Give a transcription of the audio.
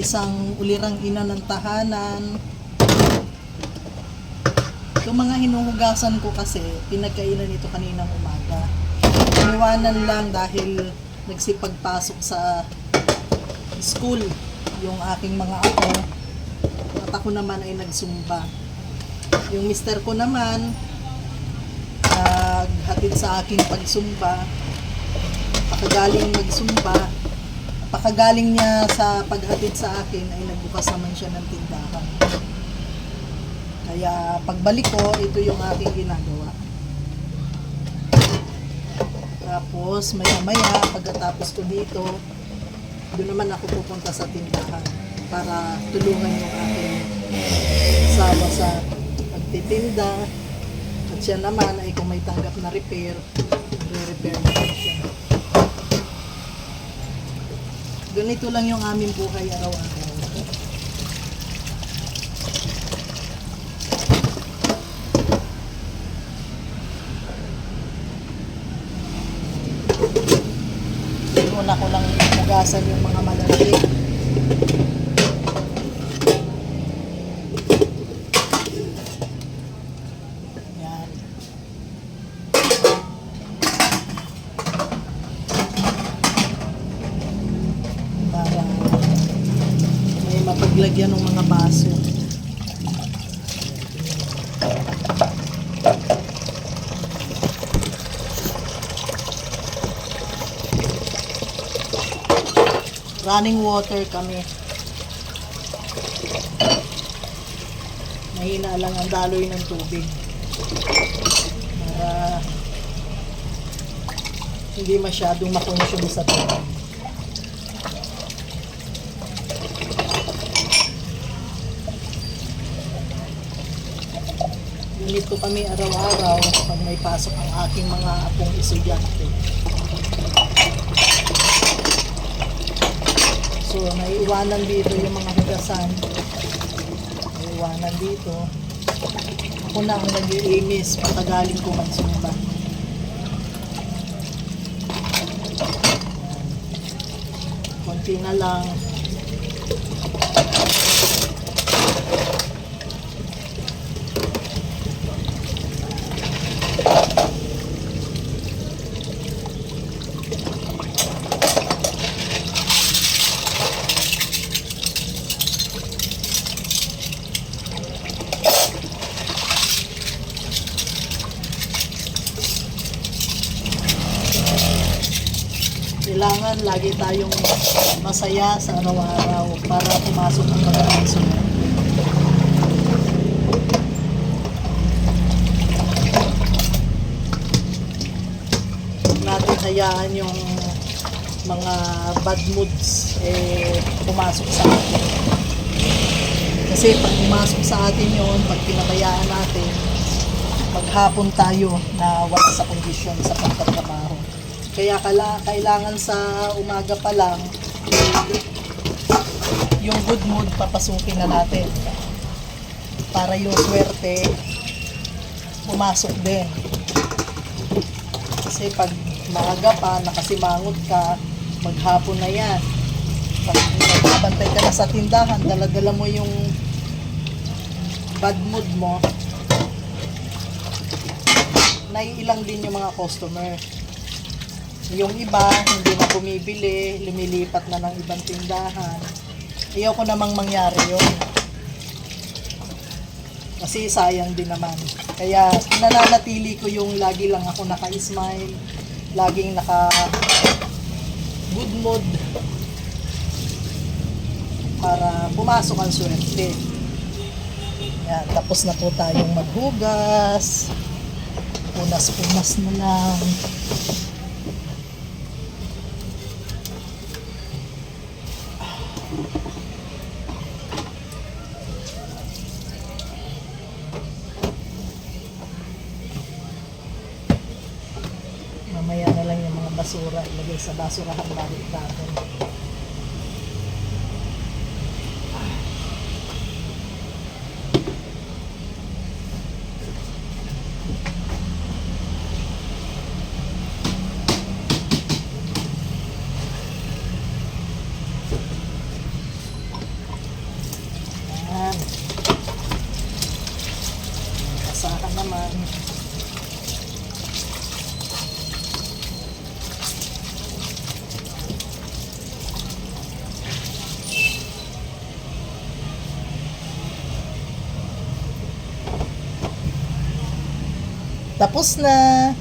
isang ulirang ina ng tahanan. Yung mga hinuhugasan ko kasi, pinagkainan ito kaninang umaga. Iniwanan lang dahil nagsipagpasok sa school yung aking mga apo at ako naman ay nagsumba. Yung mister ko naman naghatid sa aking pagsumba. Pakagaling niya sa paghatid sa akin ay nagbukas naman siya ng tindahan. Kaya pagbalik ko, ito yung aking ginagawa. Tapos maya-maya pagkatapos ko dito, doon naman ako pupunta sa tindahan para tulungan yung aking asawa sa pagtitinda. At siya naman ay kung may tanggap na repair, nagre-repair naman siya. Ganito lang yung aming buhay araw-araw. Una ko lang hugasan yung mga malalaki. Yan. Para may mapaglagyan ng mga baso. Running water kami. Mahina lang ang daloy ng tubig. Para hindi masyadong makonsume sa tubig. Ganito kami araw-araw pag may pasok ang aking mga apong estudyante. So, naiiwanan dito yung mga hugasan. Naiiwanan dito. Ako na ang nag-iimis patagaling ko magsumba. Konti na lang. Kailangan lagi tayong masaya sa araw-araw para pumasok ang magandang sunod. Huwag natin hayaan yung mga bad moods pumasok sa atin. Kasi pag pumasok sa atin yun, pag pinabayaan natin, maghapon tayo na wala sa kondisyon sa pagtatrabaho. Kaya kailangan sa umaga pa lang, yung good mood papasukin na natin. Para yung swerte, pumasok din. Kasi pag maaga pa, nakasimangot ka, maghapon na yan. Pag nagbabantay ka na sa tindahan, dala-dala mo yung bad mood mo, naiilang din yung mga customer. Yung iba, hindi na bumibili, lumilipat na ng ibang tindahan. Ayaw ko namang mangyari yun. Kasi sayang din naman. Kaya nananatili ko yung lagi lang ako naka-smile, laging naka-good mood para pumasok ang swerte. Yan, tapos na po tayong maghugas. Unas-unas na lang. Mamaya na lang yung mga basura ilagay sa basurahan bago itapon. Tapos na.